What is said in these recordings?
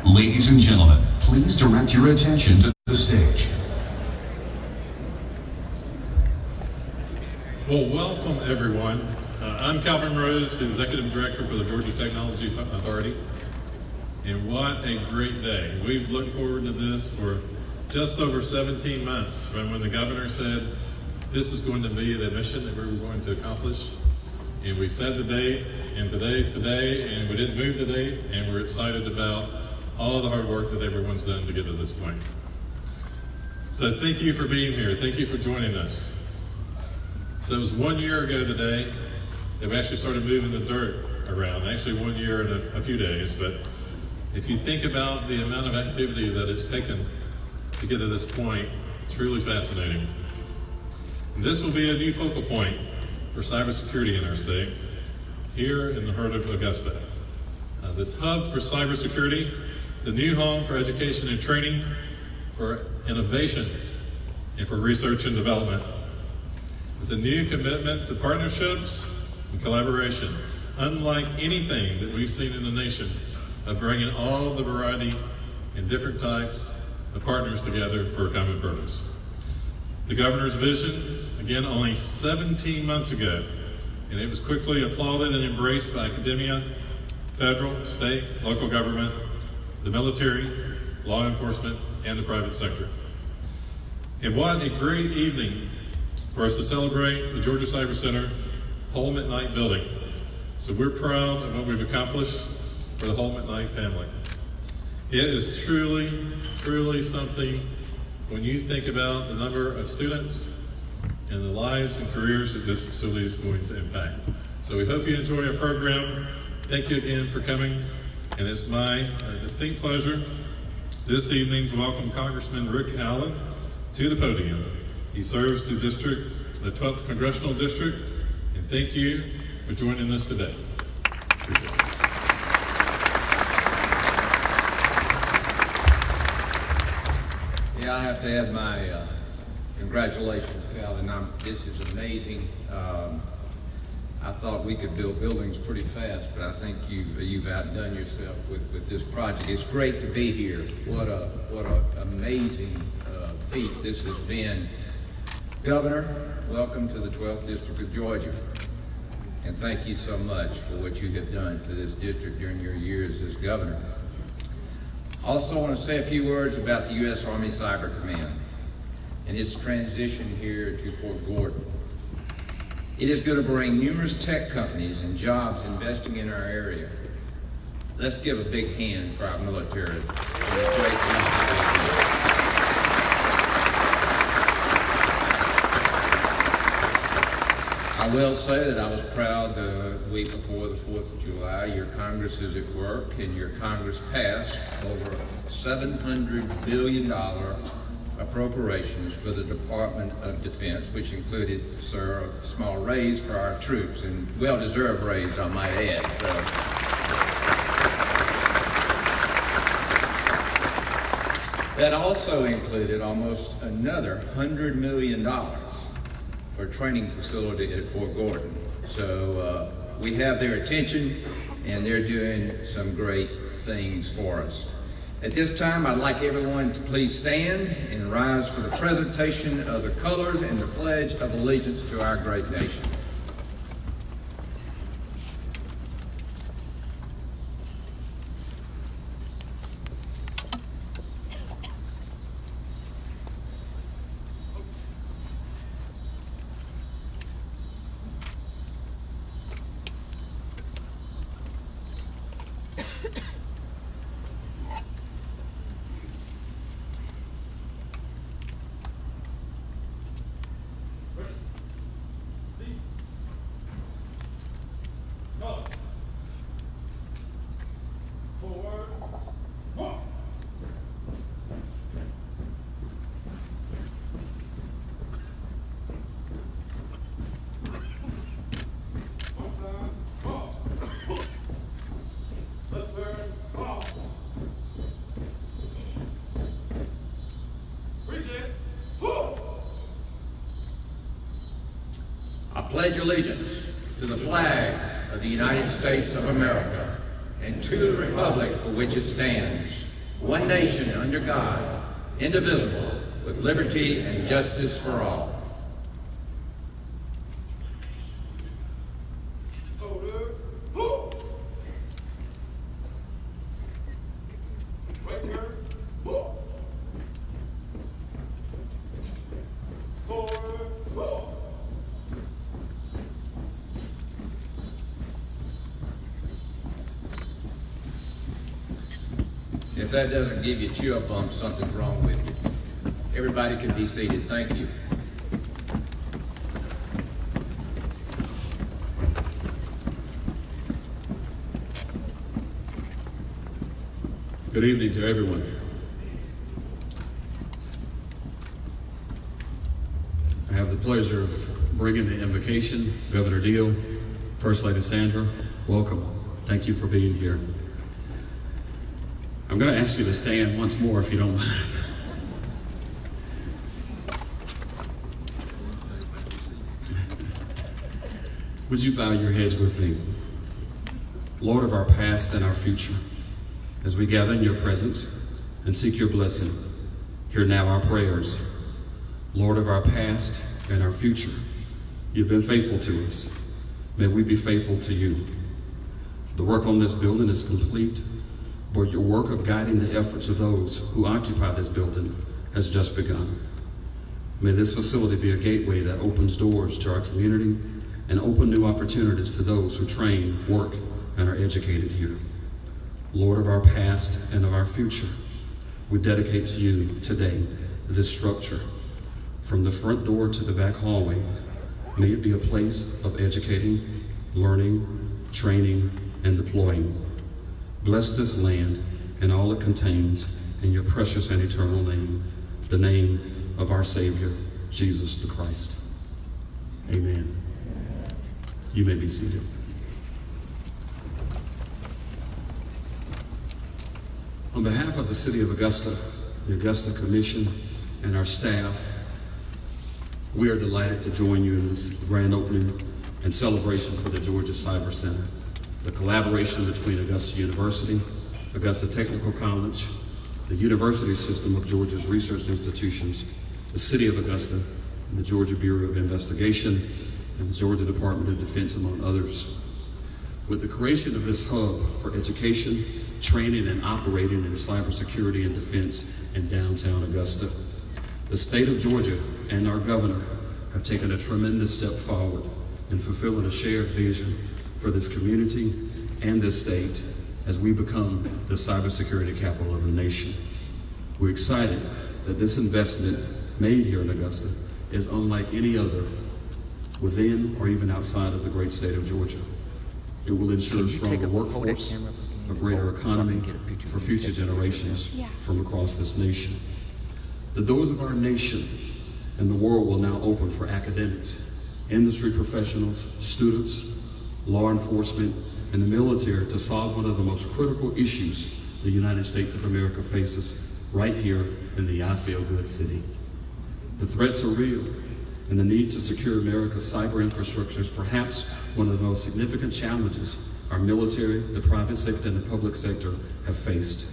Ladies and gentlemen, please direct your attention to the stage. Well, welcome everyone. I'm Calvin Rose, the Executive Director for the Georgia Technology Authority. And what a great day. We've looked forward to this for just over 17 months from when the governor said this was going to be the mission that we were going to accomplish. And we set the date, and today's today, and we didn't move the date, and we're excited about all the hard work that everyone's done to get to this point. So thank you for being here. Thank you for joining us. So it was 1 year ago today that we actually started moving the dirt around. Actually 1 year and a few days, but if you think about the amount of activity that it's taken to get to this point, it's really fascinating. And this will be a new focal point for cybersecurity in our state, here in the heart of Augusta. This hub for cybersecurity, the new home for education and training, for innovation, and for research and development. It's a new commitment to partnerships and collaboration, unlike anything that we've seen in the nation, of bringing all the variety and different types of partners together for a common purpose. The governor's vision, again, only 17 months ago, and it was quickly applauded and embraced by academia, federal, state, local government, the military, law enforcement, and the private sector. And what a great evening for us to celebrate the Georgia Cyber Center Home at Night building. So we're proud of what we've accomplished for the Home at Night family. It is truly, truly something when you think about the number of students and the lives and careers that this facility is going to impact. So we hope you enjoy our program. Thank you again for coming. And it's my distinct pleasure this evening to welcome Congressman Rick Allen to the podium. He serves the 12th Congressional District, and thank you for joining us today. Yeah, I have to add my congratulations, Calvin. This is amazing. I thought we could build buildings pretty fast, but I think you've outdone yourself with this project. It's great to be here. What a amazing feat this has been. Governor, welcome to the 12th District of Georgia. And thank you so much for what you have done for this district during your years as governor. Also want to say a few words about the U.S. Army Cyber Command and its transition here to Fort Gordon. It is going to bring numerous tech companies and jobs investing in our area. Let's give a big hand for our military. I will say that I was proud the week before the 4th of July, your Congress is at work and your Congress passed over $700 billion appropriations for the Department of Defense, which included, sir, a small raise for our troops, and well-deserved raise, I might add. That also included almost another $100 million for a training facility at Fort Gordon. So we have their attention, and they're doing some great things for us. At this time, I'd like everyone to please stand and rise for the presentation of the colors and the Pledge of Allegiance to our great nation. I pledge allegiance to the flag of the United States of America and to the republic for which it stands, one nation under God, indivisible, with liberty and justice for all. If that doesn't give you chill bumps, something's wrong with you. Everybody can be seated. Thank you. Good evening to everyone. I have the pleasure of bringing the invocation. Governor Deal, First Lady Sandra, welcome. Thank you for being here. I'm going to ask you to stand once more if you don't mind. Would you bow your heads with me? Lord of our past and our future, as we gather in your presence and seek your blessing, hear now our prayers. Lord of our past and our future, you've been faithful to us. May we be faithful to you. The work on this building is complete, but your work of guiding the efforts of those who occupy this building has just begun. May this facility be a gateway that opens doors to our community and open new opportunities to those who train, work, and are educated here. Lord of our past and of our future, we dedicate to you today this structure. From the front door to the back hallway, may it be a place of educating, learning, training, and deploying. Bless this land and all it contains in your precious and eternal name, the name of our Savior, Jesus the Christ. Amen. You may be seated. On behalf of the City of Augusta, the Augusta Commission, and our staff, we are delighted to join you in this grand opening and celebration for the Georgia Cyber Center. The collaboration between Augusta University, Augusta Technical College, the University System of Georgia's research institutions, the City of Augusta, and the Georgia Bureau of Investigation, and the Georgia Department of Defense, among others. With the creation of this hub for education, training, and operating in cybersecurity and defense in downtown Augusta, the state of Georgia and our governor have taken a tremendous step forward in fulfilling a shared vision for this community and this state as we become the cybersecurity capital of the nation. We're excited that this investment made here in Augusta is unlike any other within or even outside of the great state of Georgia. It will ensure a stronger workforce, a greater economy for future generations from across this nation. The doors of our nation and the world will now open for academics, industry professionals, students, law enforcement, and the military to solve one of the most critical issues the United States of America faces right here in the I Feel Good city. The threats are real, and the need to secure America's cyber infrastructure is perhaps one of the most significant challenges our military, the private sector, and the public sector have faced.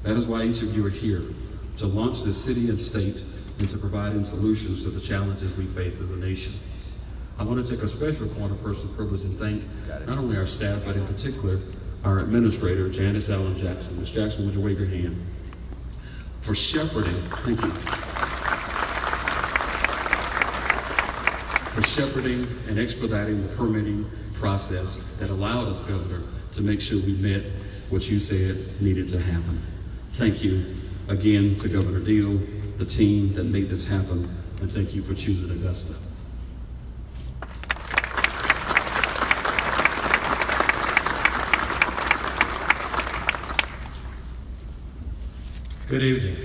That is why each of you are here, to launch this city and state into providing solutions to the challenges we face as a nation. I want to take a special point of personal privilege and thank not only our staff, but in particular, our administrator, Janice Allen Jackson. Ms. Jackson, would you wave your hand? For shepherding, thank you. For shepherding and expediting the permitting process that allowed us, Governor, to make sure we met what you said needed to happen. Thank you again to Governor Deal, the team that made this happen, and thank you for choosing Augusta. Good evening,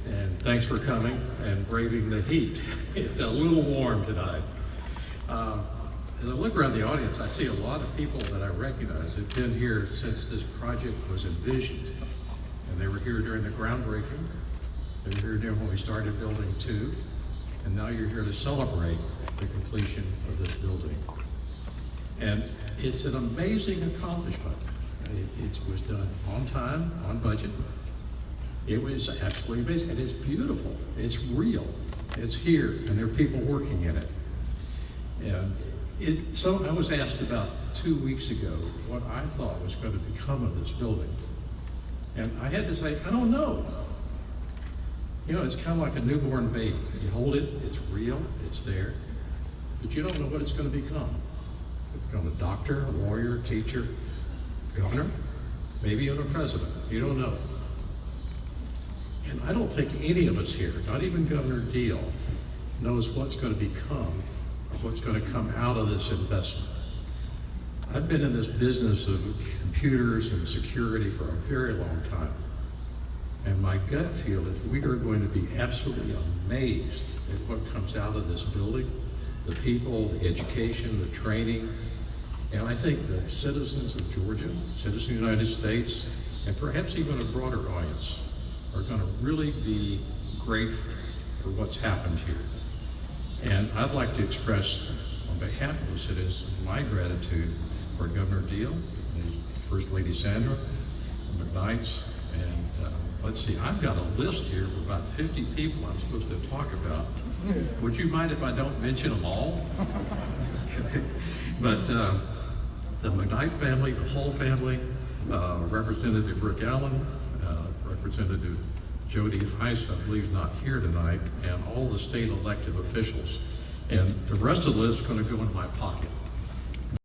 and thanks for coming and braving the heat. It's a little warm tonight. As I look around the audience, I see a lot of people that I recognize have been here since this project was envisioned. And they were here during the groundbreaking. They were here during when we started Building 2. And now you're here to celebrate the completion of this building. And it's an amazing accomplishment. It was done on time, on budget. It was absolutely amazing, and it's beautiful. It's real. It's here, and there are people working in it. And so I was asked about 2 weeks ago what I thought was going to become of this building. And I had to say, I don't know. You know, it's kind of like a newborn baby. You hold it, it's real, it's there, but you don't know what it's going to become. Become a doctor, a lawyer, teacher, governor, maybe even a president. You don't know. And I don't think any of us here, not even Governor Deal, knows what's going to become, or what's going to come out of this investment. I've been in this business of computers and security for a very long time. And my gut feel is we are going to be absolutely amazed at what comes out of this building, the people, the education, the training. And I think the citizens of Georgia, citizens of the United States, and perhaps even a broader audience are going to really be grateful for what's happened here. And I'd like to express on behalf of the citizens my gratitude for Governor Deal, and First Lady Sandra, the McKnights, and let's see, I've got a list here of about 50 people I'm supposed to talk about. Would you mind if I don't mention them all? But the McKnight family, the whole family, Representative Rick Allen, Representative Jody Heiss, I believe, is not here tonight, and all the state elected officials. And the rest of the list is going to go in my pocket.